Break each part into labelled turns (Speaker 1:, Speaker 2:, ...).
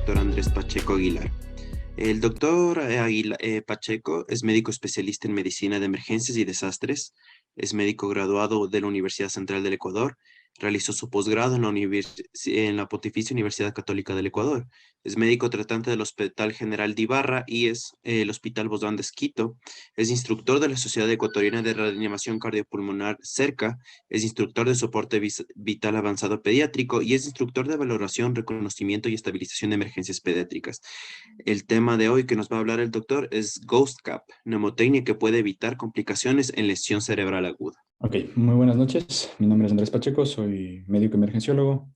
Speaker 1: doctor Andrés Pacheco Aguilar. El doctor Pacheco es médico especialista en medicina de emergencias y desastres, es médico graduado de la Universidad Central del Ecuador, realizó su posgrado en la Pontificia Universidad Católica del Ecuador, es médico tratante del Hospital General de Ibarra y es el Hospital Bosán de Quito, es instructor de la Sociedad Ecuatoriana de Reanimación Cardiopulmonar CERCA, es instructor de soporte vital avanzado pediátrico y es instructor de valoración, reconocimiento y estabilización de emergencias pediátricas. El tema de hoy que nos va a hablar el doctor es Ghost Cap, mnemotecnia que puede evitar complicaciones en lesión cerebral aguda.
Speaker 2: Ok, muy buenas noches. Mi nombre es Andrés Pacheco, soy médico emergenciólogo.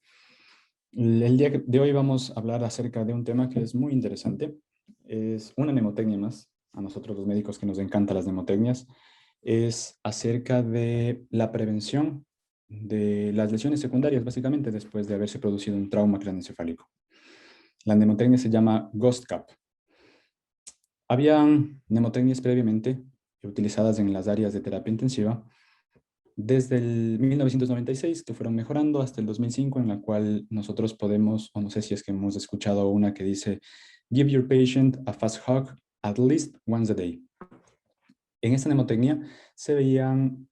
Speaker 2: El día de hoy vamos a hablar acerca de un tema que es muy interesante. Es una mnemotecnia más. A nosotros los médicos que nos encantan las mnemotecnias. Es acerca de la prevención de las lesiones secundarias, básicamente después de haberse producido un trauma craneoencefálico. La mnemotecnia se llama Ghost Cap. Habían mnemotecnias previamente utilizadas en las áreas de terapia intensiva desde el 1996, que fueron mejorando hasta el 2005, en la cual nosotros podemos, o no sé si es que hemos escuchado una que dice, give your patient a fast hug at least once a day. En esta mnemotecnia se veían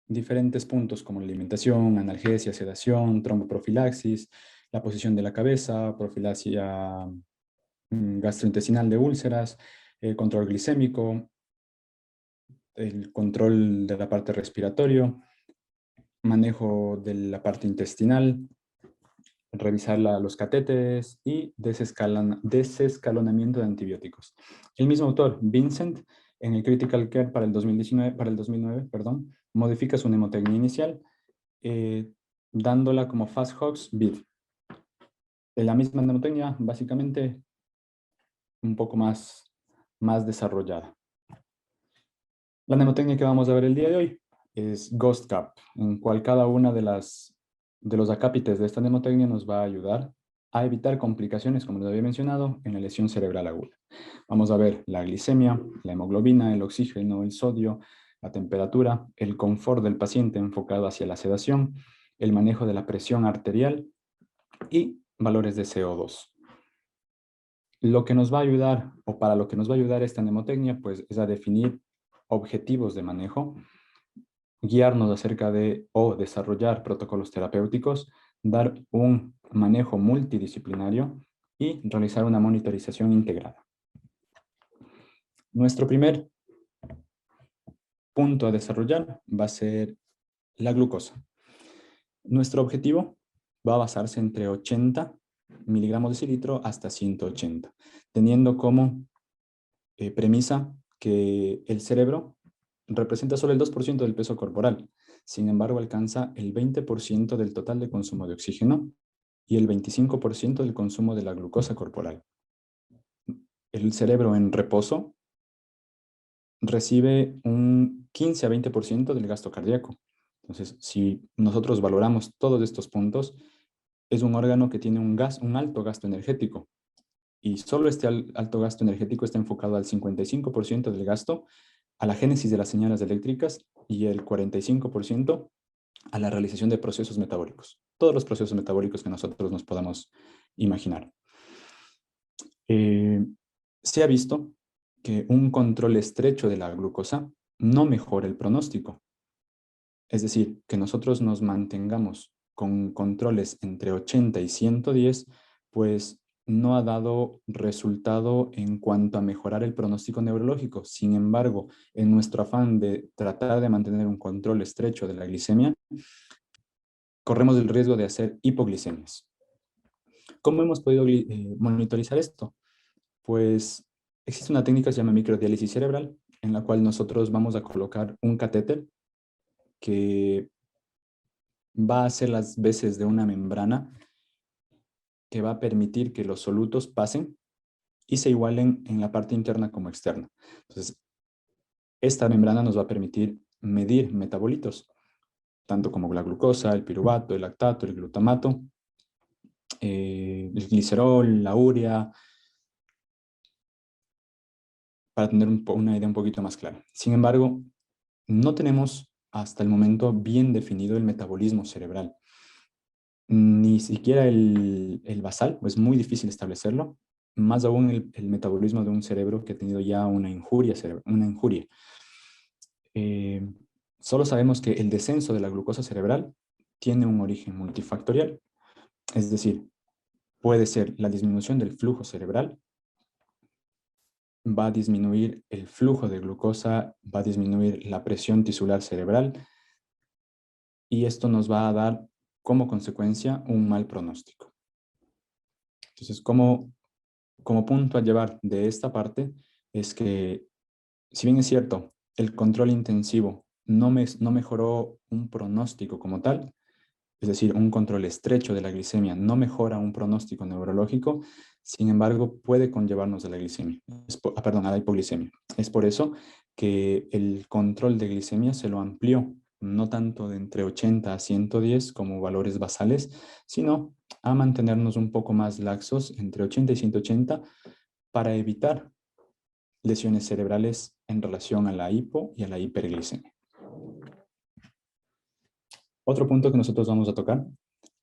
Speaker 2: diferentes puntos como la alimentación, analgesia, sedación, tromboprofilaxis, la posición de la cabeza, profilaxia gastrointestinal de úlceras, el control glicémico, el control de la parte respiratoria, manejo de la parte intestinal, revisar los catéteres y desescalonamiento de antibióticos. El mismo autor, Vincent, en el Critical Care para el 2009, modifica su mnemotecnia inicial, dándola como Fast Hogs BID. La misma mnemotecnia, básicamente, un poco más desarrollada. La mnemotecnia que vamos a ver el día de hoy es Ghost Cap, en cual cada una de los acápites de esta mnemotecnia nos va a ayudar a evitar complicaciones, como les había mencionado, en la lesión cerebral aguda. Vamos a ver la glicemia, la hemoglobina, el oxígeno, el sodio, la temperatura, el confort del paciente enfocado hacia la sedación, el manejo de la presión arterial y valores de CO2. Lo que nos va a ayudar, o para lo que nos va a ayudar esta mnemotecnia, pues es a definir objetivos de manejo, guiarnos acerca de o desarrollar protocolos terapéuticos, dar un manejo multidisciplinario y realizar una monitorización integrada. Nuestro primer punto a desarrollar va a ser la glucosa. Nuestro objetivo va a basarse entre 80 miligramos de cilitro hasta 180, teniendo como premisa que el cerebro representa solo el 2% del peso corporal. Sin embargo, alcanza el 20% del total de consumo de oxígeno y el 25% del consumo de la glucosa corporal. El cerebro en reposo recibe un 15 a 20% del gasto cardíaco. Entonces, si nosotros valoramos todos estos puntos, es un órgano que tiene un alto gasto energético. Y solo este alto gasto energético está enfocado al 55% del gasto a la génesis de las señales eléctricas y el 45% a la realización de procesos metabólicos. Todos los procesos metabólicos que nosotros nos podamos imaginar. Se ha visto que un control estrecho de la glucosa no mejora el pronóstico. Es decir, que nosotros nos mantengamos con controles entre 80 y 110, pues no ha dado resultado en cuanto a mejorar el pronóstico neurológico. Sin embargo, en nuestro afán de tratar de mantener un control estrecho de la glicemia, corremos el riesgo de hacer hipoglicemias. ¿Cómo hemos podido monitorizar esto? Pues existe una técnica que se llama microdiálisis cerebral, en la cual nosotros vamos a colocar un catéter que va a hacer las veces de una membrana que va a permitir que los solutos pasen y se igualen en la parte interna como externa. Entonces, esta membrana nos va a permitir medir metabolitos, tanto como la glucosa, el piruvato, el lactato, el glutamato, el glicerol, la urea, para tener una idea un poquito más clara. Sin embargo, no tenemos hasta el momento bien definido el metabolismo cerebral. Ni siquiera el basal, es muy difícil establecerlo, más aún el metabolismo de un cerebro que ha tenido ya una injuria, una injuria. Eh, Solo sabemos que el descenso de la glucosa cerebral tiene un origen multifactorial, es decir, puede ser la disminución del flujo cerebral, va a disminuir el flujo de glucosa, va a disminuir la presión tisular cerebral y esto nos va a dar como consecuencia un mal pronóstico. Entonces, como punto a llevar de esta parte es que, si bien es cierto, el control intensivo no mejoró un pronóstico como tal, es decir, un control estrecho de la glicemia no mejora un pronóstico neurológico, sin embargo, puede conllevarnos a la glicemia, perdón, a la hipoglicemia. Es por eso que el control de glicemia se lo amplió, no tanto de entre 80 a 110 como valores basales, sino a mantenernos un poco más laxos entre 80 y 180 para evitar lesiones cerebrales en relación a la hipo y a la hiperglicemia. Otro punto que nosotros vamos a tocar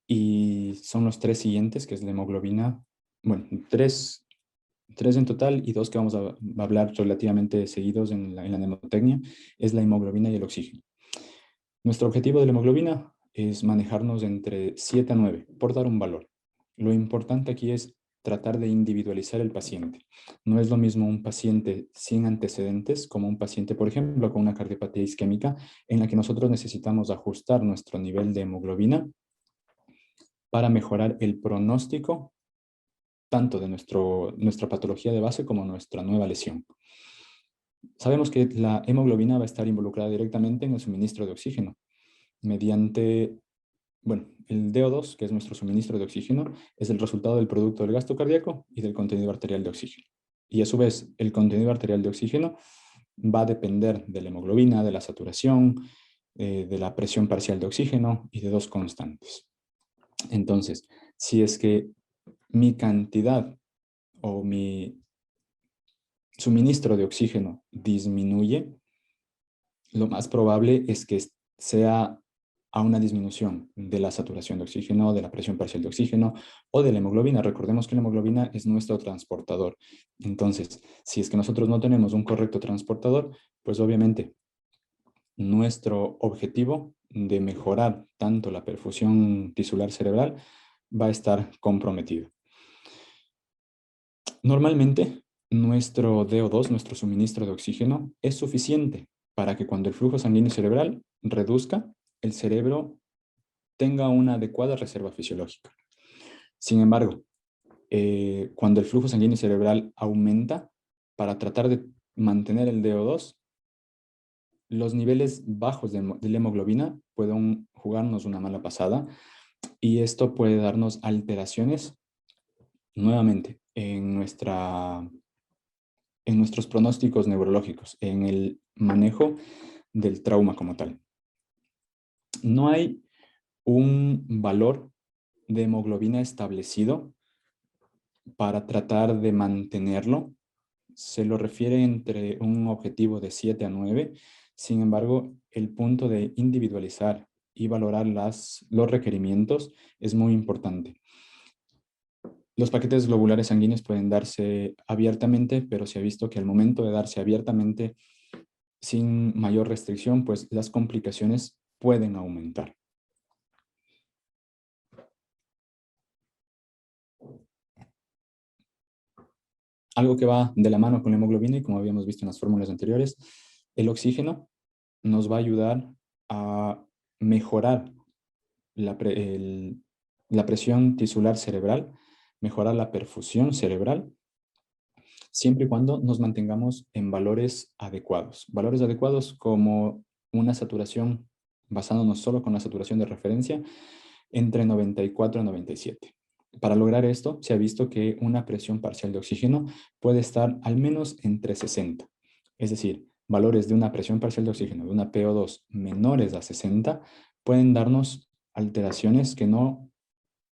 Speaker 2: y son los tres siguientes, que es la hemoglobina, bueno, tres en total y dos que vamos a hablar relativamente seguidos en la mnemotecnia, es la hemoglobina y el oxígeno. Nuestro objetivo de la hemoglobina es manejarnos entre 7 a 9, por dar un valor. Lo importante aquí es tratar de individualizar el paciente. No es lo mismo un paciente sin antecedentes como un paciente, por ejemplo, con una cardiopatía isquémica, en la que nosotros necesitamos ajustar nuestro nivel de hemoglobina para mejorar el pronóstico tanto de nuestra patología de base como nuestra nueva lesión. Sabemos que la hemoglobina va a estar involucrada directamente en el suministro de oxígeno mediante, bueno, el DO2, que es nuestro suministro de oxígeno, es el resultado del producto del gasto cardíaco y del contenido arterial de oxígeno. Y a su vez, el contenido arterial de oxígeno va a depender de la hemoglobina, de la saturación, de la presión parcial de oxígeno y de dos constantes. Entonces, si es que mi cantidad o mi suministro de oxígeno disminuye, lo más probable es que sea a una disminución de la saturación de oxígeno, de la presión parcial de oxígeno o de la hemoglobina. Recordemos que la hemoglobina es nuestro transportador. Entonces, si es que nosotros no tenemos un correcto transportador, pues obviamente nuestro objetivo de mejorar tanto la perfusión tisular cerebral va a estar comprometido. Normalmente, nuestro DO2, nuestro suministro de oxígeno, es suficiente para que cuando el flujo sanguíneo cerebral reduzca, el cerebro tenga una adecuada reserva fisiológica. Sin embargo, cuando el flujo sanguíneo cerebral aumenta, para tratar de mantener el DO2, los niveles bajos de la hemoglobina pueden jugarnos una mala pasada y esto puede darnos alteraciones nuevamente en nuestros pronósticos neurológicos, en el manejo del trauma como tal. No hay un valor de hemoglobina establecido para tratar de mantenerlo. Se lo refiere entre un objetivo de 7 a 9. Sin embargo, el punto de individualizar y valorar los requerimientos es muy importante. Los paquetes globulares sanguíneos pueden darse abiertamente, pero se ha visto que al momento de darse abiertamente sin mayor restricción, pues las complicaciones pueden aumentar. Algo que va de la mano con la hemoglobina y como habíamos visto en las fórmulas anteriores, el oxígeno nos va a ayudar a mejorar la presión tisular cerebral, mejorar la perfusión cerebral, siempre y cuando nos mantengamos en valores adecuados. Valores adecuados como una saturación, basándonos solo con la saturación de referencia, entre 94 a 97. Para lograr esto, se ha visto que una presión parcial de oxígeno puede estar al menos entre 60. Es decir, valores de una presión parcial de oxígeno, de una PO2 menores a 60, pueden darnos alteraciones que no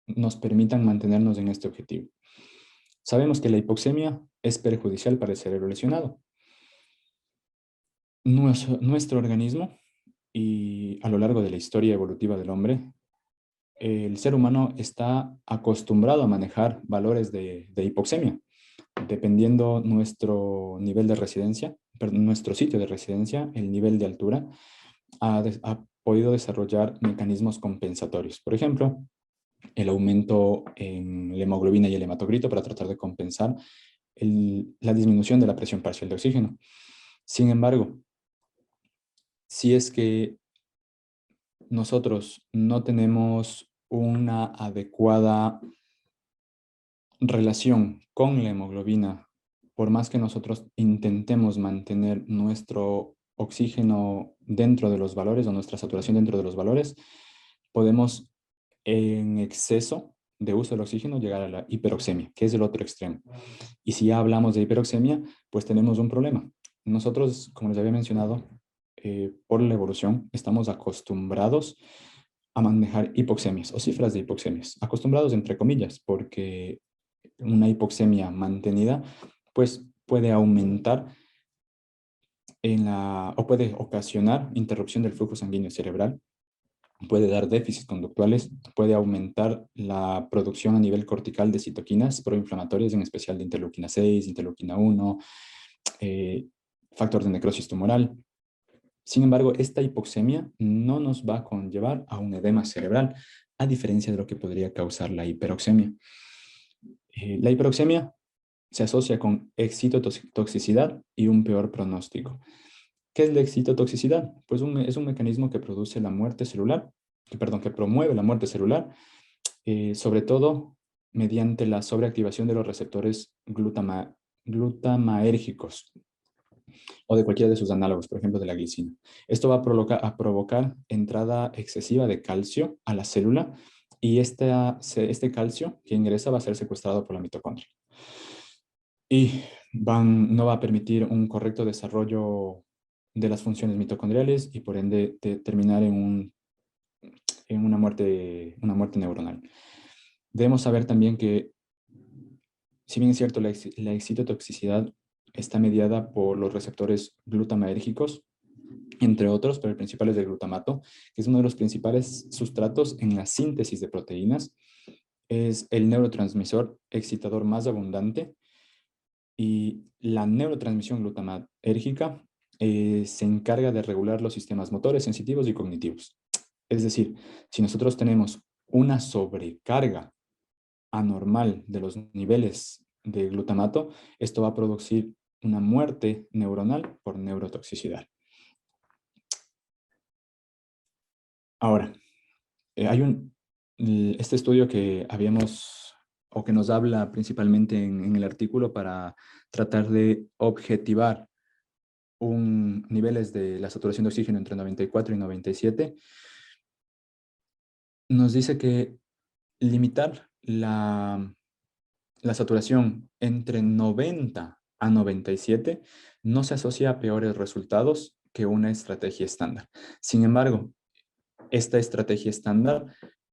Speaker 2: nos permitan mantenernos en este objetivo. Sabemos que la hipoxemia es perjudicial para el cerebro lesionado. Nuestro organismo, y a lo largo de la historia evolutiva del hombre, el ser humano está acostumbrado a manejar valores de hipoxemia, dependiendo nuestro nivel de residencia, perdón, nuestro sitio de residencia, el nivel de altura, ha podido desarrollar mecanismos compensatorios. Por ejemplo, el aumento en la hemoglobina y el hematocrito para tratar de compensar la disminución de la presión parcial de oxígeno. Sin embargo, si es que nosotros no tenemos una adecuada relación con la hemoglobina, por más que nosotros intentemos mantener nuestro oxígeno dentro de los valores o nuestra saturación dentro de los valores, podemos en exceso de uso del oxígeno llegar a la hiperoxemia, que es el otro extremo. Y si ya hablamos de hiperoxemia, pues tenemos un problema. Nosotros, como les había mencionado, por la evolución, estamos acostumbrados a manejar hipoxemias o cifras de hipoxemias. Acostumbrados entre comillas, porque una hipoxemia mantenida, pues puede aumentar o puede ocasionar interrupción del flujo sanguíneo cerebral, puede dar déficits conductuales, puede aumentar la producción a nivel cortical de citoquinas proinflamatorias, en especial de interleuquina 6, interleuquina 1, eh, factor de necrosis tumoral. Sin embargo, esta hipoxemia no nos va a conllevar a un edema cerebral, a diferencia de lo que podría causar la hiperoxemia. La hiperoxemia se asocia con excitotoxicidad y un peor pronóstico. ¿Qué es la excitotoxicidad? Pues es un mecanismo que produce la muerte celular, que promueve la muerte celular, sobre todo mediante la sobreactivación de los receptores glutamaérgicos o de cualquiera de sus análogos, por ejemplo, de la glicina. Esto va a provocar entrada excesiva de calcio a la célula y este calcio que ingresa va a ser secuestrado por la mitocondria. Y no va a permitir un correcto desarrollo de las funciones mitocondriales y por ende terminar en una muerte neuronal. Debemos saber también que, si bien es cierto, la excitotoxicidad está mediada por los receptores glutamaérgicos, entre otros, pero el principal es el glutamato, que es uno de los principales sustratos en la síntesis de proteínas, es el neurotransmisor excitador más abundante y la neurotransmisión glutamatérgica se encarga de regular los sistemas motores, sensitivos y cognitivos. Es decir, si nosotros tenemos una sobrecarga anormal de los niveles de glutamato, esto va a producir una muerte neuronal por neurotoxicidad. Ahora, este estudio que habíamos o que nos habla principalmente en el artículo para tratar de objetivar niveles de la saturación de oxígeno entre 94 y 97, nos dice que limitar la saturación entre 90 a 97 no se asocia a peores resultados que una estrategia estándar. Sin embargo, esta estrategia estándar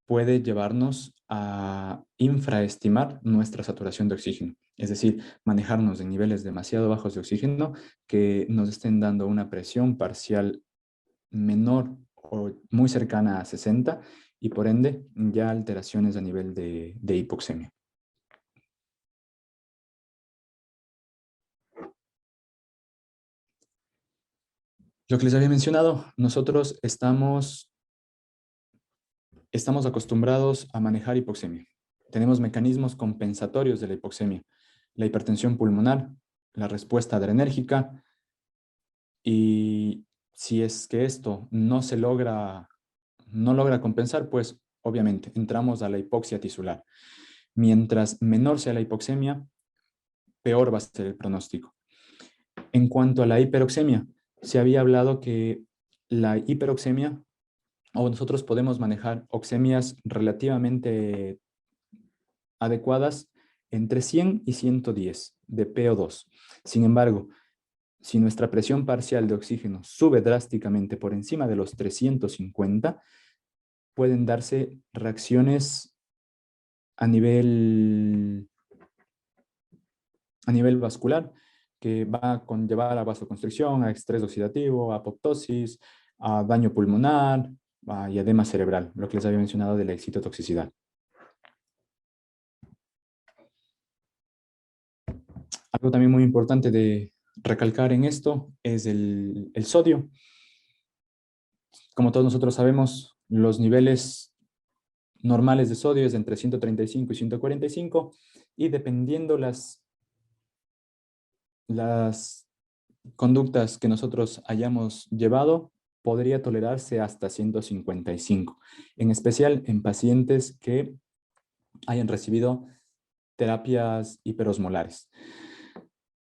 Speaker 2: puede llevarnos a infraestimar nuestra saturación de oxígeno, es decir, manejarnos en niveles demasiado bajos de oxígeno que nos estén dando una presión parcial menor o muy cercana a 60 y por ende ya alteraciones a nivel de hipoxemia. Lo que les había mencionado, nosotros estamos acostumbrados a manejar hipoxemia. Tenemos mecanismos compensatorios de la hipoxemia, la hipertensión pulmonar, la respuesta adrenérgica, y si es que esto no logra compensar, pues obviamente entramos a la hipoxia tisular. Mientras menor sea la hipoxemia, peor va a ser el pronóstico. En cuanto a la hiperoxemia, se había hablado que la hiperoxemia, o nosotros podemos manejar oxemias relativamente adecuadas entre 100 y 110 de PO2. Sin embargo, si nuestra presión parcial de oxígeno sube drásticamente por encima de los 350, pueden darse reacciones a nivel vascular que va a conllevar a vasoconstricción, a estrés oxidativo, a apoptosis, a daño pulmonar, y edema cerebral, lo que les había mencionado de la excitotoxicidad. Algo también muy importante de recalcar en esto es el sodio. Como todos nosotros sabemos, los niveles normales de sodio es entre 135 y 145 y dependiendo las conductas que nosotros hayamos llevado, podría tolerarse hasta 155, en especial en pacientes que hayan recibido terapias hiperosmolares.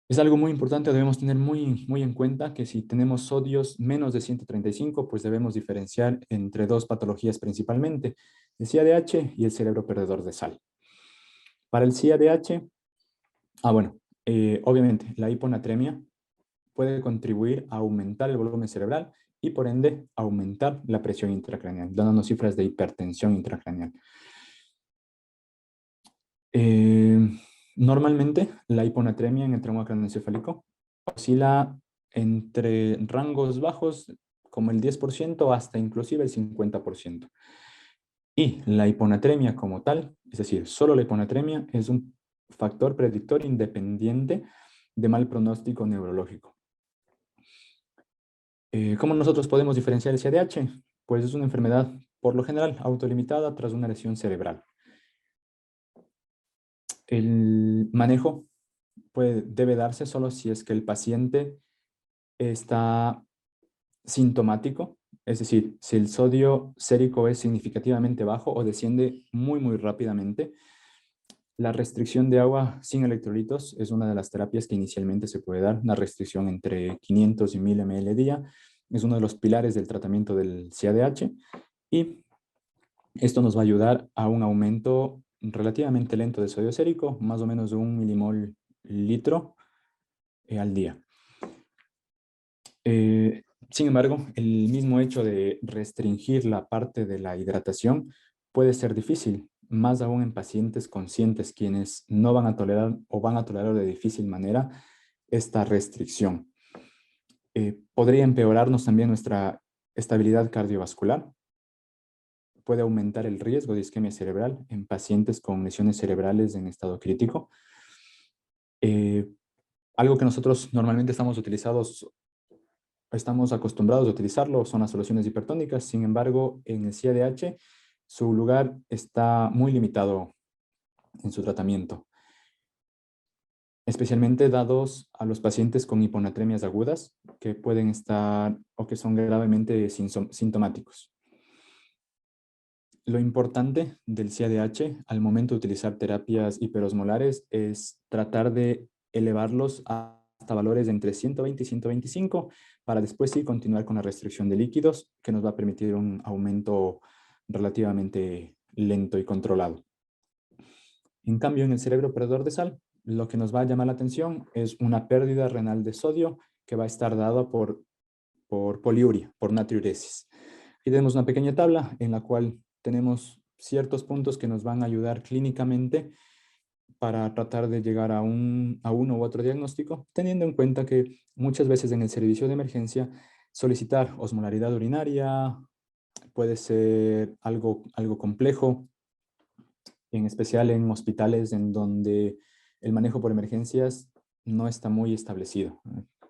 Speaker 2: Es algo muy importante, debemos tener muy en cuenta que si tenemos sodios menos de 135, pues debemos diferenciar entre dos patologías principalmente, el CADH y el cerebro perdedor de sal. Para el CADH, obviamente la hiponatremia puede contribuir a aumentar el volumen cerebral y por ende aumentar la presión intracraneal, dándonos cifras de hipertensión intracraneal. Normalmente la hiponatremia en el trauma craneoencefálico oscila entre rangos bajos como el 10% hasta inclusive el 50%. Y la hiponatremia como tal, es decir, solo la hiponatremia es un factor predictor independiente de mal pronóstico neurológico. ¿Cómo nosotros podemos diferenciar el CADH? Pues es una enfermedad, por lo general, autolimitada tras una lesión cerebral. El manejo debe darse solo si es que el paciente está sintomático, es decir, si el sodio sérico es significativamente bajo o desciende muy rápidamente. La restricción de agua sin electrolitos es una de las terapias que inicialmente se puede dar, una restricción entre 500 y 1000 ml día. Es uno de los pilares del tratamiento del CADH y esto nos va a ayudar a un aumento relativamente lento de sodio sérico, más o menos de 1 milimol litro al día. Sin embargo, el mismo hecho de restringir la parte de la hidratación puede ser difícil, más aún en pacientes conscientes quienes no van a tolerar o van a tolerar de difícil manera esta restricción. Podría empeorarnos también nuestra estabilidad cardiovascular. Puede aumentar el riesgo de isquemia cerebral en pacientes con lesiones cerebrales en estado crítico. Algo que nosotros normalmente estamos acostumbrados a utilizarlo, son las soluciones hipertónicas. Sin embargo, en el CADH, su lugar está muy limitado en su tratamiento, especialmente dados a los pacientes con hiponatremias agudas que pueden estar o que son gravemente sintomáticos. Lo importante del CADH al momento de utilizar terapias hiperosmolares es tratar de elevarlos hasta valores de entre 120 y 125 para después sí continuar con la restricción de líquidos que nos va a permitir un aumento relativamente lento y controlado. En cambio, en el cerebro perdedor de sal, lo que nos va a llamar la atención es una pérdida renal de sodio que va a estar dada por poliuria, por natriuresis. Aquí tenemos una pequeña tabla en la cual tenemos ciertos puntos que nos van a ayudar clínicamente para tratar de llegar a uno u otro diagnóstico, teniendo en cuenta que muchas veces en el servicio de emergencia solicitar osmolaridad urinaria puede ser algo complejo, en especial en hospitales en donde el manejo por emergencias no está muy establecido.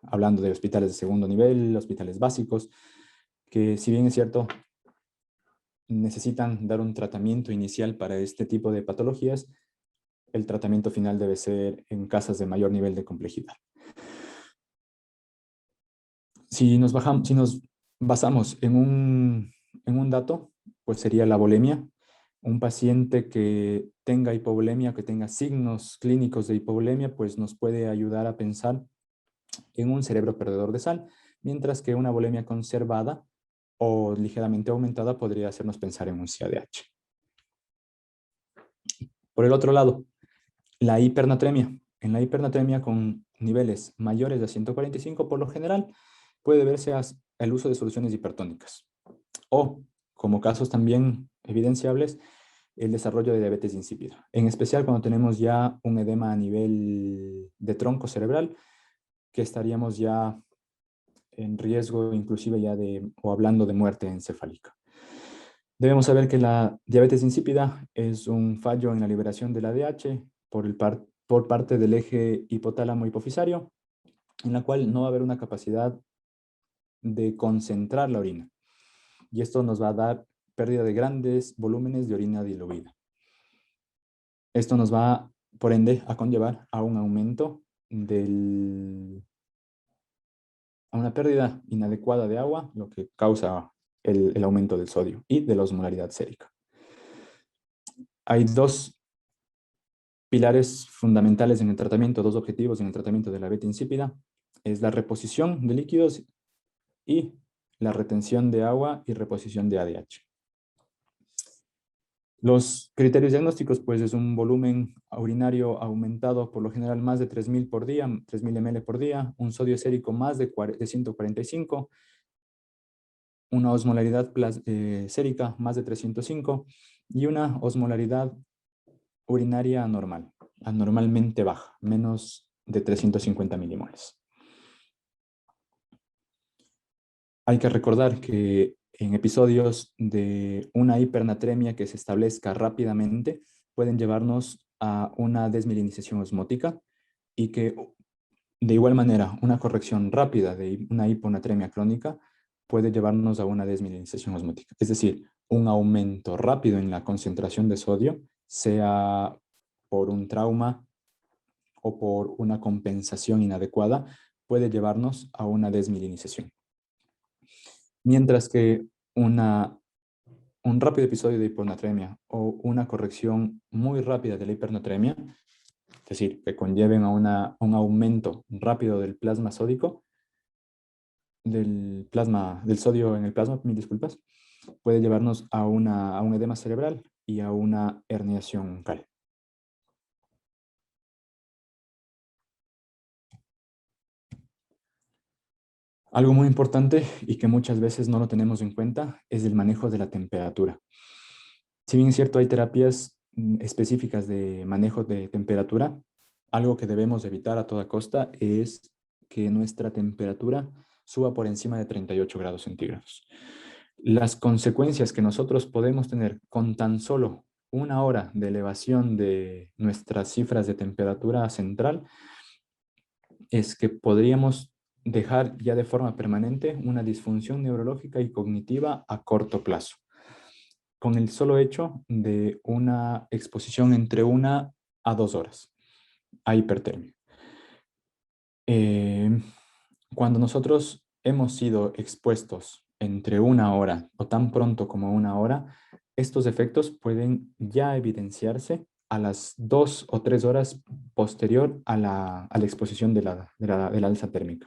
Speaker 2: Hablando de hospitales de segundo nivel, hospitales básicos, que si bien es cierto, necesitan dar un tratamiento inicial para este tipo de patologías, el tratamiento final debe ser en casas de mayor nivel de complejidad. Si nos basamos en un dato, pues sería la volemia. Un paciente que tenga hipovolemia, que tenga signos clínicos de hipovolemia, pues nos puede ayudar a pensar en un cerebro perdedor de sal, mientras que una volemia conservada o ligeramente aumentada podría hacernos pensar en un CADH. Por el otro lado, la hipernatremia. En la hipernatremia con niveles mayores de 145, por lo general, puede verse el uso de soluciones hipertónicas. O, como casos también evidenciables, el desarrollo de diabetes insípida. En especial cuando tenemos ya un edema a nivel de tronco cerebral, que estaríamos ya en riesgo inclusive ya o hablando de muerte encefálica. Debemos saber que la diabetes insípida es un fallo en la liberación del ADH por parte del eje hipotálamo-hipofisario, en la cual no va a haber una capacidad de concentrar la orina. Y esto nos va a dar pérdida de grandes volúmenes de orina diluida. Esto nos va, por ende, a conllevar a un aumento a una pérdida inadecuada de agua, lo que causa el aumento del sodio y de la osmolaridad sérica. Hay dos pilares fundamentales en el tratamiento, dos objetivos en el tratamiento de la diabetes insípida. Es la reposición de líquidos y la retención de agua y reposición de ADH. Los criterios diagnósticos, pues es un volumen urinario aumentado por lo general más de 3.000 por día, 3.000 ml por día, un sodio sérico más de 145, una osmolaridad sérica más de 305 y una osmolaridad urinaria anormal, anormalmente baja, menos de 350 milimoles. Hay que recordar que en episodios de una hipernatremia que se establezca rápidamente pueden llevarnos a una desmielinización osmótica y que de igual manera una corrección rápida de una hiponatremia crónica puede llevarnos a una desmielinización osmótica. Es decir, un aumento rápido en la concentración de sodio, sea por un trauma o por una compensación inadecuada, puede llevarnos a una desmielinización. Mientras que un rápido episodio de hiponatremia o una corrección muy rápida de la hipernatremia, es decir, que conlleven a un aumento rápido del plasma sódico, del sodio en el plasma, mil disculpas, puede llevarnos a un edema cerebral y a una herniación cal. Algo muy importante y que muchas veces no lo tenemos en cuenta es el manejo de la temperatura. Si bien es cierto, hay terapias específicas de manejo de temperatura, algo que debemos evitar a toda costa es que nuestra temperatura suba por encima de 38 grados centígrados. Las consecuencias que nosotros podemos tener con tan solo una hora de elevación de nuestras cifras de temperatura central es que podríamos dejar ya de forma permanente una disfunción neurológica y cognitiva a corto plazo, con el solo hecho de una exposición entre 1 a 2 horas a hipertermia. Cuando nosotros hemos sido expuestos entre 1 hora o tan pronto como 1 hora, estos efectos pueden ya evidenciarse a las 2 o 3 horas posterior a la exposición de la alza térmica.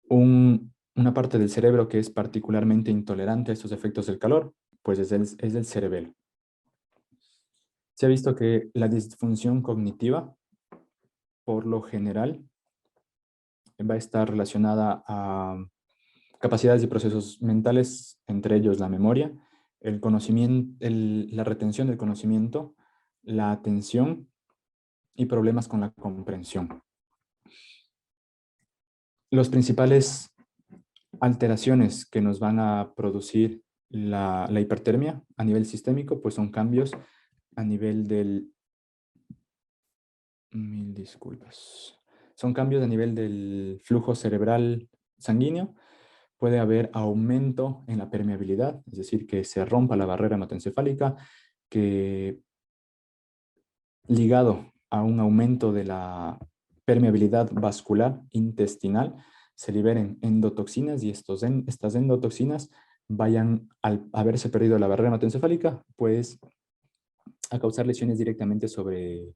Speaker 2: Una parte del cerebro que es particularmente intolerante a estos efectos del calor, pues es el cerebelo. Se ha visto que la disfunción cognitiva, por lo general, va a estar relacionada a capacidades y procesos mentales, entre ellos la memoria, el conocimiento, la retención del conocimiento, la atención y problemas con la comprensión. Los principales alteraciones que nos van a producir la hipertermia a nivel sistémico, pues son cambios a nivel mil disculpas, son cambios a nivel del flujo cerebral sanguíneo. Puede haber aumento en la permeabilidad, es decir, que se rompa la barrera hematoencefálica, que ligado a un aumento de la permeabilidad vascular intestinal, se liberen endotoxinas y estas endotoxinas vayan, al haberse perdido la barrera hematoencefálica, pues a causar lesiones directamente sobre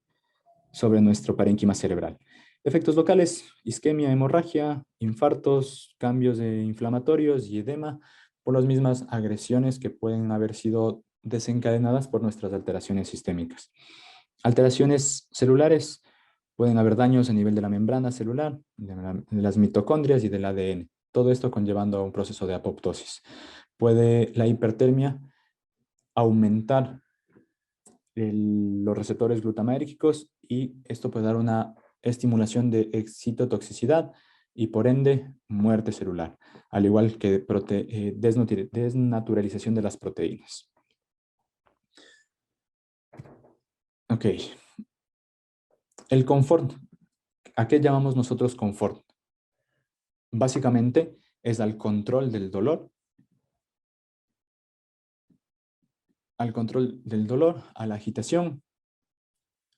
Speaker 2: nuestro parénquima cerebral. Efectos locales: isquemia, hemorragia, infartos, cambios inflamatorios y edema por las mismas agresiones que pueden haber sido desencadenadas por nuestras alteraciones sistémicas. Alteraciones celulares: pueden haber daños a nivel de la membrana celular, de las mitocondrias y del ADN. Todo esto conllevando a un proceso de apoptosis. Puede la hipertermia aumentar los receptores glutamatérgicos y esto puede dar una estimulación de excitotoxicidad y por ende muerte celular, al igual que desnaturalización de las proteínas. Ok, el confort. ¿A qué llamamos nosotros confort? Básicamente es al control del dolor, a la agitación,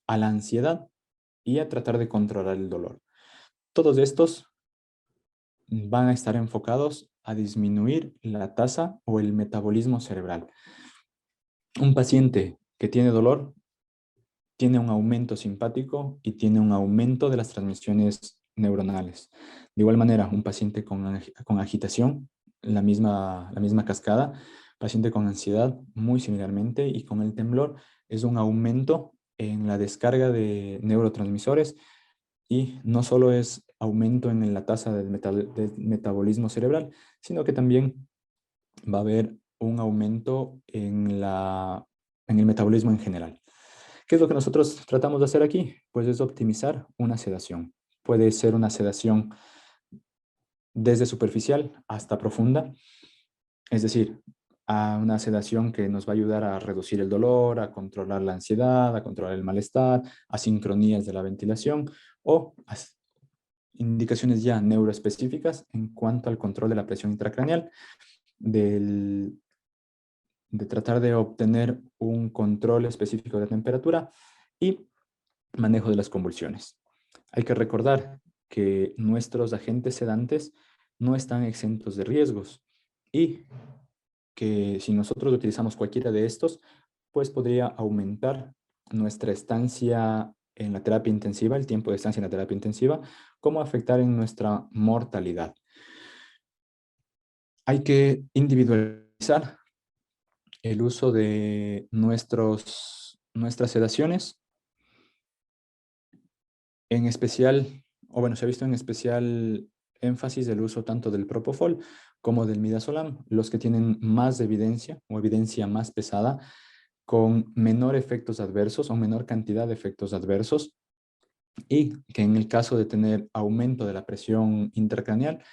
Speaker 2: a la ansiedad y a tratar de controlar el dolor. Todos estos van a estar enfocados a disminuir la tasa o el metabolismo cerebral. Un paciente que tiene dolor tiene un aumento simpático y tiene un aumento de las transmisiones neuronales. De igual manera, un paciente con agitación, la misma cascada, paciente con ansiedad, muy similarmente, y con el temblor es un aumento en la descarga de neurotransmisores y no solo es aumento en la tasa del metabolismo cerebral, sino que también va a haber un aumento en el metabolismo en general. ¿Qué es lo que nosotros tratamos de hacer aquí? Pues es optimizar una sedación. Puede ser una sedación desde superficial hasta profunda, es decir, a una sedación que nos va a ayudar a reducir el dolor, a controlar la ansiedad, a controlar el malestar, a sincronías de la ventilación o a indicaciones ya neuroespecíficas en cuanto al control de la presión intracraneal, de tratar de obtener un control específico de temperatura y manejo de las convulsiones. Hay que recordar que nuestros agentes sedantes no están exentos de riesgos y que si nosotros utilizamos cualquiera de estos, pues podría aumentar nuestra estancia en la terapia intensiva, el tiempo de estancia en la terapia intensiva, como afectar en nuestra mortalidad. Hay que individualizar el uso de nuestras sedaciones, en especial, o bueno, se ha visto en especial énfasis del uso tanto del propofol como del midazolam, los que tienen más evidencia o evidencia más pesada, con menor efectos adversos o menor cantidad de efectos adversos, y que en el caso de tener aumento de la presión intracraneal,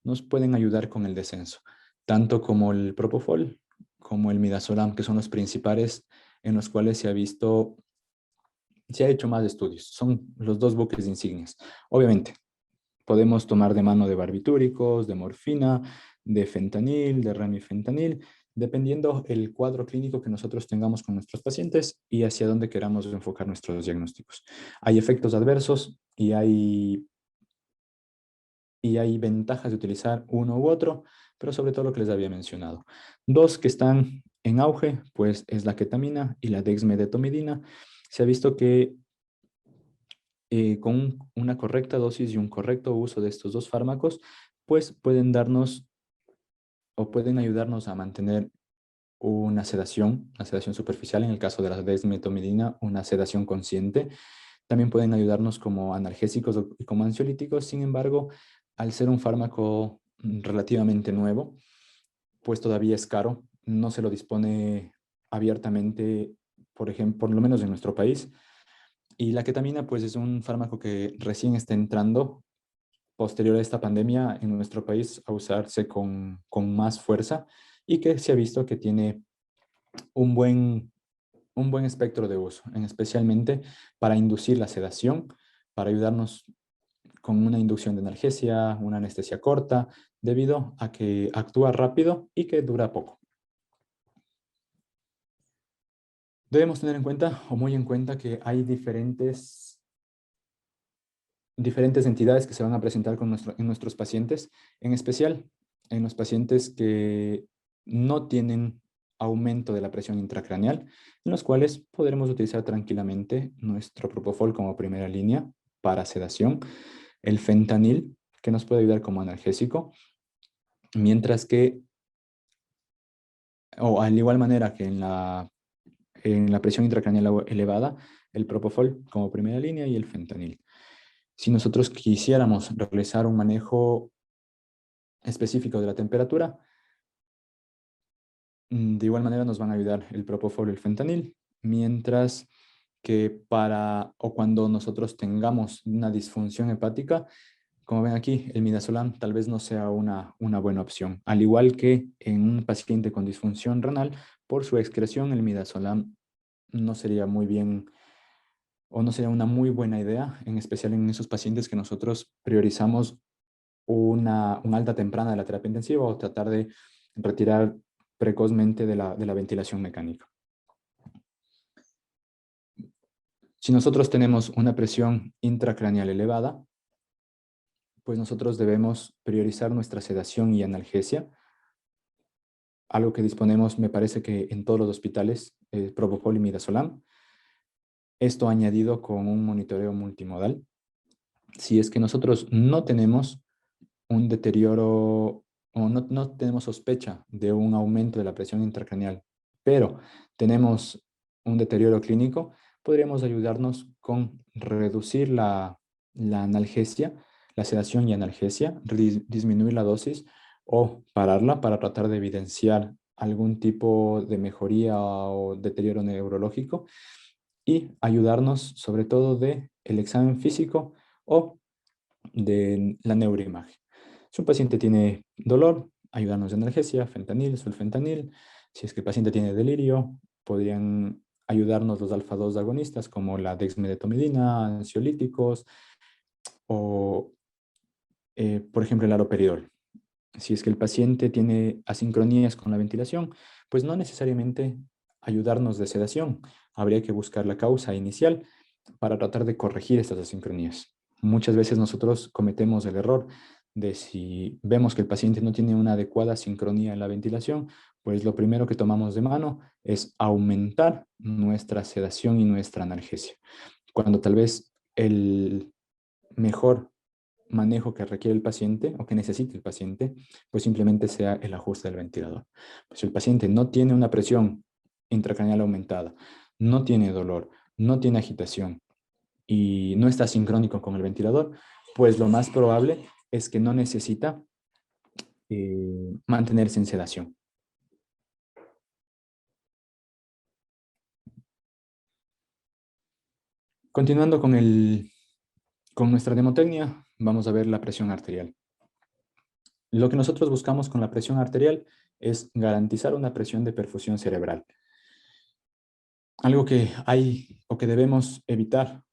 Speaker 2: nos pueden ayudar con el descenso, tanto como el propofol como el midazolam, que son los principales en los cuales se ha hecho más estudios. Son los dos buques insignias. Obviamente, podemos tomar de mano de barbitúricos, de morfina, de fentanil, de remifentanil, dependiendo el cuadro clínico que nosotros tengamos con nuestros pacientes y hacia dónde queramos enfocar nuestros diagnósticos. Hay efectos adversos y hay ventajas de utilizar uno u otro, pero sobre todo lo que les había mencionado. Dos que están en auge, pues es la ketamina y la dexmedetomidina. Se ha visto que con una correcta dosis y un correcto uso de estos dos fármacos, pues pueden darnos o pueden ayudarnos a mantener una sedación superficial, en el caso de la desmetomidina, una sedación consciente. También pueden ayudarnos como analgésicos y como ansiolíticos. Sin embargo, al ser un fármaco relativamente nuevo, pues todavía es caro, no se lo dispone abiertamente, por ejemplo, por lo menos en nuestro país. Y la ketamina, pues es un fármaco que recién está entrando posterior a esta pandemia en nuestro país a usarse con más fuerza y que se ha visto que tiene un buen espectro de uso, en especialmente para inducir la sedación, para ayudarnos con una inducción de analgesia, una anestesia corta, debido a que actúa rápido y que dura poco. Debemos tener en cuenta, o muy en cuenta, que hay diferentes entidades que se van a presentar en nuestros pacientes, en especial en los pacientes que no tienen aumento de la presión intracraneal, en los cuales podremos utilizar tranquilamente nuestro propofol como primera línea para sedación, el fentanil, que nos puede ayudar como analgésico, mientras que, o al igual manera que en la presión intracraneal elevada, el propofol como primera línea y el fentanil. Si nosotros quisiéramos realizar un manejo específico de la temperatura, de igual manera nos van a ayudar el propofol y el fentanil, mientras que cuando nosotros tengamos una disfunción hepática, Como ven aquí, el midazolam tal vez no sea una buena opción. Al igual que en un paciente con disfunción renal, por su excreción, el midazolam no sería muy bien o no sería una muy buena idea, en especial en esos pacientes que nosotros priorizamos una alta temprana de la terapia intensiva o tratar de retirar precozmente de la ventilación mecánica. Si nosotros tenemos una presión intracraneal elevada, pues nosotros debemos priorizar nuestra sedación y analgesia. Algo que disponemos, me parece que en todos los hospitales, propofol y midazolam. Esto añadido con un monitoreo multimodal. Si es que nosotros no tenemos un deterioro o no tenemos sospecha de un aumento de la presión intracraneal, pero tenemos un deterioro clínico, podríamos ayudarnos con reducir la analgesia, la sedación y analgesia, disminuir la dosis o pararla para tratar de evidenciar algún tipo de mejoría o deterioro neurológico y ayudarnos sobre todo de el examen físico o de la neuroimagen. Si un paciente tiene dolor, ayudarnos de analgesia, fentanil, sulfentanil. Si es que el paciente tiene delirio, podrían ayudarnos los alfa-2 agonistas como la dexmedetomidina, ansiolíticos o, por ejemplo, el haloperidol. Si es que el paciente tiene asincronías con la ventilación, pues no necesariamente ayudarnos de sedación. Habría que buscar la causa inicial para tratar de corregir estas asincronías. Muchas veces nosotros cometemos el error de si vemos que el paciente no tiene una adecuada sincronía en la ventilación, pues lo primero que tomamos de mano es aumentar nuestra sedación y nuestra analgesia, cuando tal vez el mejor manejo que requiere el paciente o que necesite el paciente, pues simplemente sea el ajuste del ventilador. Pues si el paciente no tiene una presión intracraneal aumentada, no tiene dolor, no tiene agitación y no está sincrónico con el ventilador, pues lo más probable es que no necesita mantenerse en sedación. Continuando con nuestra demotecnia, vamos a ver la presión arterial. Lo que nosotros buscamos con la presión arterial es garantizar una presión de perfusión cerebral. Algo que hay o que debemos evitar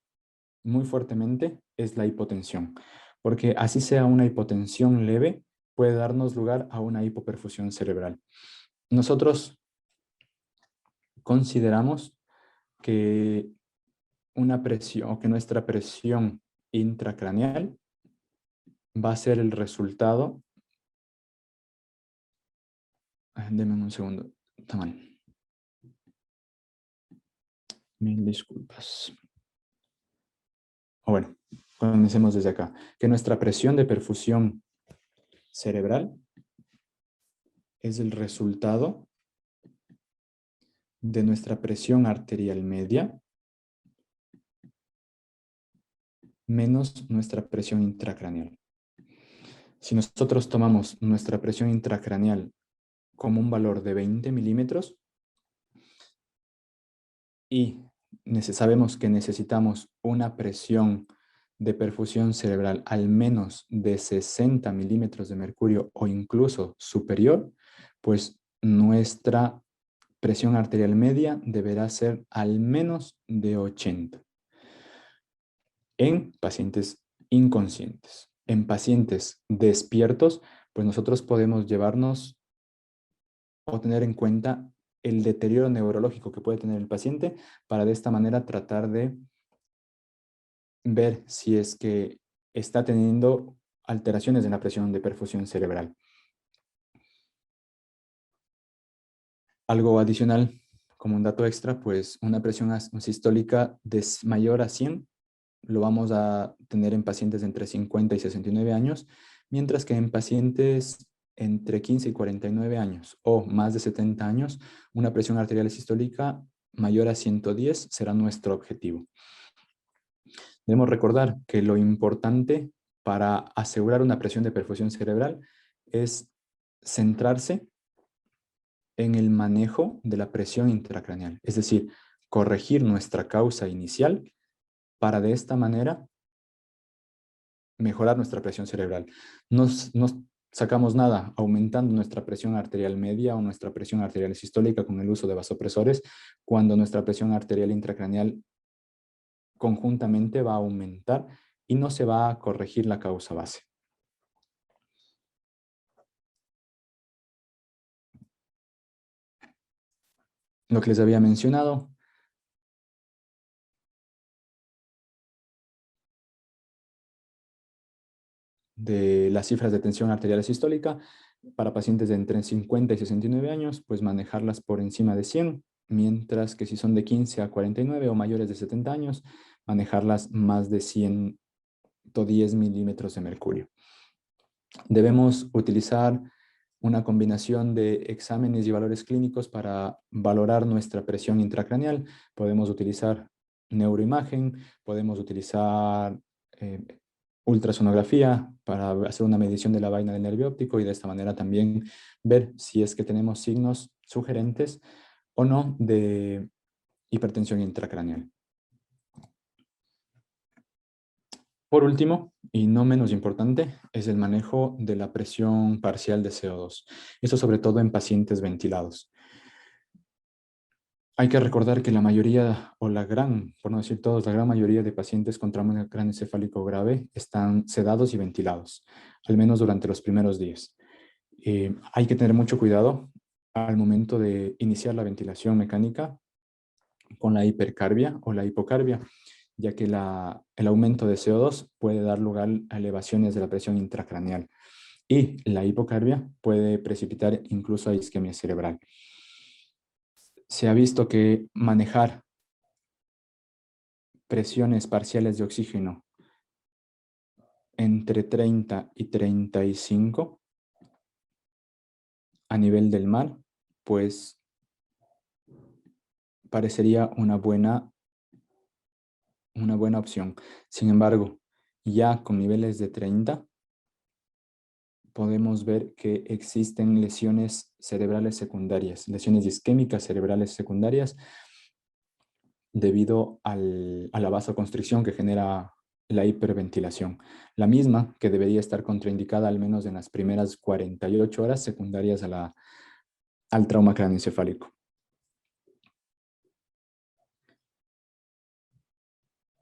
Speaker 2: muy fuertemente es la hipotensión, porque así sea una hipotensión leve, puede darnos lugar a una hipoperfusión cerebral. Nosotros consideramos que una presión o que nuestra presión intracraneal va a ser el resultado. Denme un segundo. Está mal. Mil disculpas. O bueno, comencemos desde acá. Que nuestra presión de perfusión cerebral es el resultado de nuestra presión arterial media menos nuestra presión intracraneal. Si nosotros tomamos nuestra presión intracraneal como un valor de 20 milímetros y sabemos que necesitamos una presión de perfusión cerebral al menos de 60 milímetros de mercurio o incluso superior, pues nuestra presión arterial media deberá ser al menos de 80 en pacientes inconscientes. En pacientes despiertos, pues nosotros podemos llevarnos o tener en cuenta el deterioro neurológico que puede tener el paciente para de esta manera tratar de ver si es que está teniendo alteraciones en la presión de perfusión cerebral. Algo adicional, como un dato extra, pues una presión sistólica mayor a 100 lo vamos a tener en pacientes entre 50 y 69 años, mientras que en pacientes entre 15 y 49 años o más de 70 años, una presión arterial sistólica mayor a 110 será nuestro objetivo. Debemos recordar que lo importante para asegurar una presión de perfusión cerebral es centrarse en el manejo de la presión intracraneal, es decir, corregir nuestra causa inicial para de esta manera mejorar nuestra presión cerebral. No sacamos nada aumentando nuestra presión arterial media o nuestra presión arterial sistólica con el uso de vasopresores, cuando nuestra presión arterial intracraneal conjuntamente va a aumentar y no se va a corregir la causa base. Lo que les había mencionado, de las cifras de tensión arterial sistólica, para pacientes de entre 50 y 69 años, pues manejarlas por encima de 100, mientras que si son de 15 a 49 o mayores de 70 años, manejarlas más de 110 milímetros de mercurio. Debemos utilizar una combinación de exámenes y valores clínicos para valorar nuestra presión intracraneal. Podemos utilizar neuroimagen, podemos utilizar ultrasonografía para hacer una medición de la vaina del nervio óptico y de esta manera también ver si es que tenemos signos sugerentes o no de hipertensión intracraneal. Por último, y no menos importante, es el manejo de la presión parcial de CO2. Esto sobre todo en pacientes ventilados. Hay que recordar que la mayoría, o la gran, por no decir todos, la gran mayoría de pacientes con trauma craneoencefálico grave están sedados y ventilados, al menos durante los primeros días. Hay que tener mucho cuidado al momento de iniciar la ventilación mecánica con la hipercarbia o la hipocarbia, ya que el aumento de CO2 puede dar lugar a elevaciones de la presión intracraneal y la hipocarbia puede precipitar incluso a isquemia cerebral. Se ha visto que manejar presiones parciales de oxígeno entre 30 y 35 a nivel del mar, pues parecería una buena opción. Sin embargo, ya con niveles de 30, podemos ver que existen lesiones cerebrales secundarias, lesiones isquémicas cerebrales secundarias, debido a la vasoconstricción que genera la hiperventilación, la misma que debería estar contraindicada al menos en las primeras 48 horas secundarias al trauma craneoencefálico.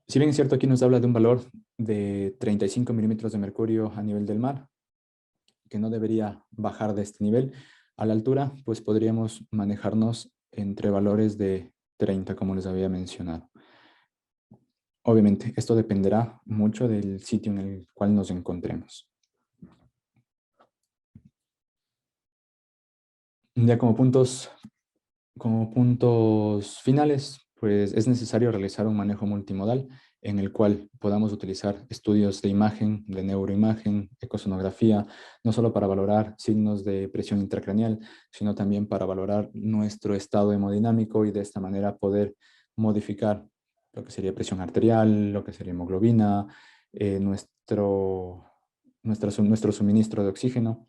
Speaker 2: Si bien es cierto, aquí nos habla de un valor de 35 milímetros de mercurio a nivel del mar, que no debería bajar de este nivel, a la altura, pues podríamos manejarnos entre valores de 30, como les había mencionado. Obviamente, esto dependerá mucho del sitio en el cual nos encontremos. Ya como puntos finales, pues es necesario realizar un manejo multimodal en el cual podamos utilizar estudios de imagen, de neuroimagen, ecosonografía, no solo para valorar signos de presión intracraneal, sino también para valorar nuestro estado hemodinámico y de esta manera poder modificar lo que sería presión arterial, lo que sería hemoglobina, nuestro suministro de oxígeno,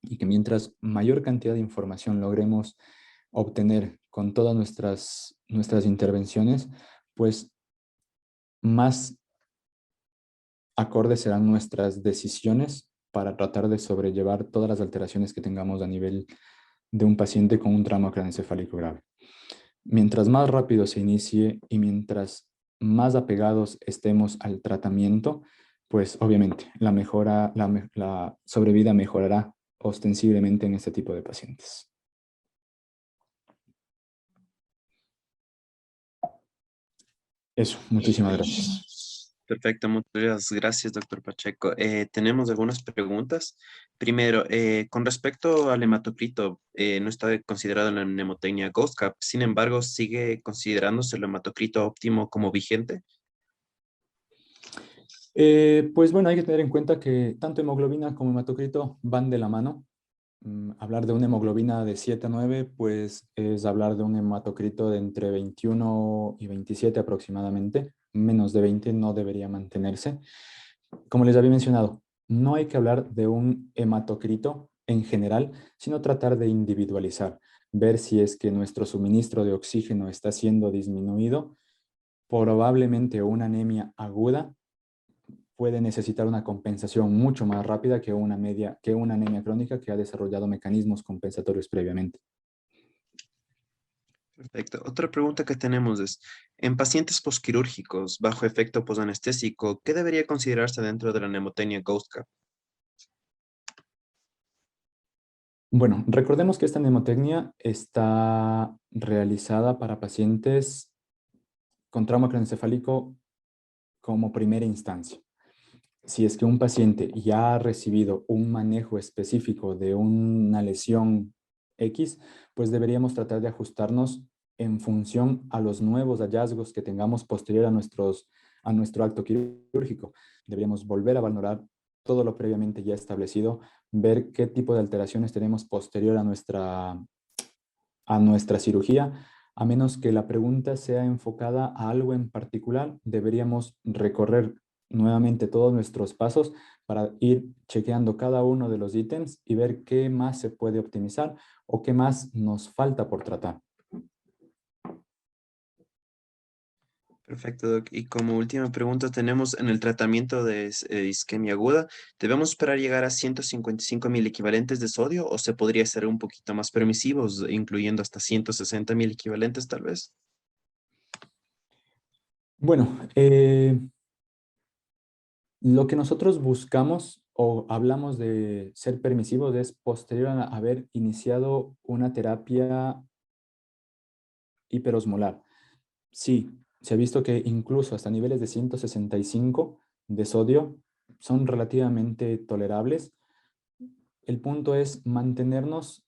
Speaker 2: y que mientras mayor cantidad de información logremos obtener con todas nuestras intervenciones, pues más acordes serán nuestras decisiones para tratar de sobrellevar todas las alteraciones que tengamos a nivel de un paciente con un trauma craneoencefálico grave. Mientras más rápido se inicie y mientras más apegados estemos al tratamiento, pues obviamente la sobrevida mejorará ostensiblemente en este tipo de pacientes. Eso, muchísimas gracias.
Speaker 1: Perfecto, muchas gracias, doctor Pacheco. Tenemos algunas preguntas. Primero, con respecto al hematocrito, no está considerado en la mnemotecnia GHOST-CAP, sin embargo, ¿sigue considerándose el hematocrito óptimo como vigente?
Speaker 2: Pues bueno, hay que tener en cuenta que tanto hemoglobina como hematocrito van de la mano. Hablar de una hemoglobina de 7 a 9, pues es hablar de un hematocrito de entre 21 y 27 aproximadamente. Menos de 20 no debería mantenerse. Como les había mencionado, no hay que hablar de un hematocrito en general, sino tratar de individualizar, ver si es que nuestro suministro de oxígeno está siendo disminuido. Probablemente una anemia aguda puede necesitar una compensación mucho más rápida que una anemia crónica que ha desarrollado mecanismos compensatorios previamente.
Speaker 1: Perfecto. Otra pregunta que tenemos es, en pacientes posquirúrgicos bajo efecto posanestésico, ¿qué debería considerarse dentro de la mnemotecnia Ghost Gap?
Speaker 2: Bueno, recordemos que esta mnemotecnia está realizada para pacientes con trauma craneoencefálico como primera instancia. Si es que un paciente ya ha recibido un manejo específico de una lesión X, pues deberíamos tratar de ajustarnos en función a los nuevos hallazgos que tengamos posterior a nuestro acto quirúrgico. Deberíamos volver a valorar todo lo previamente ya establecido, ver qué tipo de alteraciones tenemos posterior a nuestra cirugía. A menos que la pregunta sea enfocada a algo en particular, deberíamos recorrer nuevamente todos nuestros pasos para ir chequeando cada uno de los ítems y ver qué más se puede optimizar o qué más nos falta por tratar.
Speaker 1: Perfecto, Doc. Y como última pregunta tenemos en el tratamiento de isquemia aguda, ¿debemos esperar llegar a 155.000 equivalentes de sodio o se podría ser un poquito más permisivos, incluyendo hasta 160.000 equivalentes tal vez?
Speaker 2: Bueno, lo que nosotros buscamos o hablamos de ser permisivos es posterior a haber iniciado una terapia hiperosmolar. Sí, se ha visto que incluso hasta niveles de 165 de sodio son relativamente tolerables. El punto es mantenernos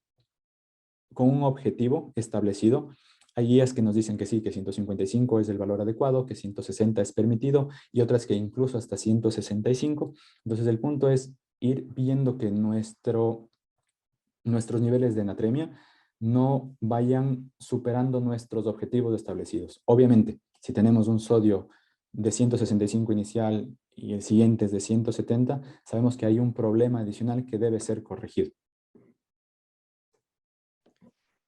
Speaker 2: con un objetivo establecido. Hay guías que nos dicen que sí, que 155 es el valor adecuado, que 160 es permitido y otras que incluso hasta 165. Entonces el punto es ir viendo que nuestros niveles de natremia no vayan superando nuestros objetivos establecidos. Obviamente, si tenemos un sodio de 165 inicial y el siguiente es de 170, sabemos que hay un problema adicional que debe ser corregido.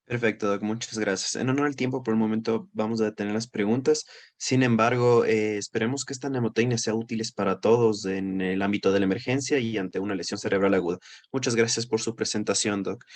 Speaker 1: Perfecto, Doc, muchas gracias. En honor al tiempo, por el momento vamos a detener las preguntas. Sin embargo, esperemos que esta mnemotecnia sea útil para todos en el ámbito de la emergencia y ante una lesión cerebral aguda. Muchas gracias por su presentación, Doc.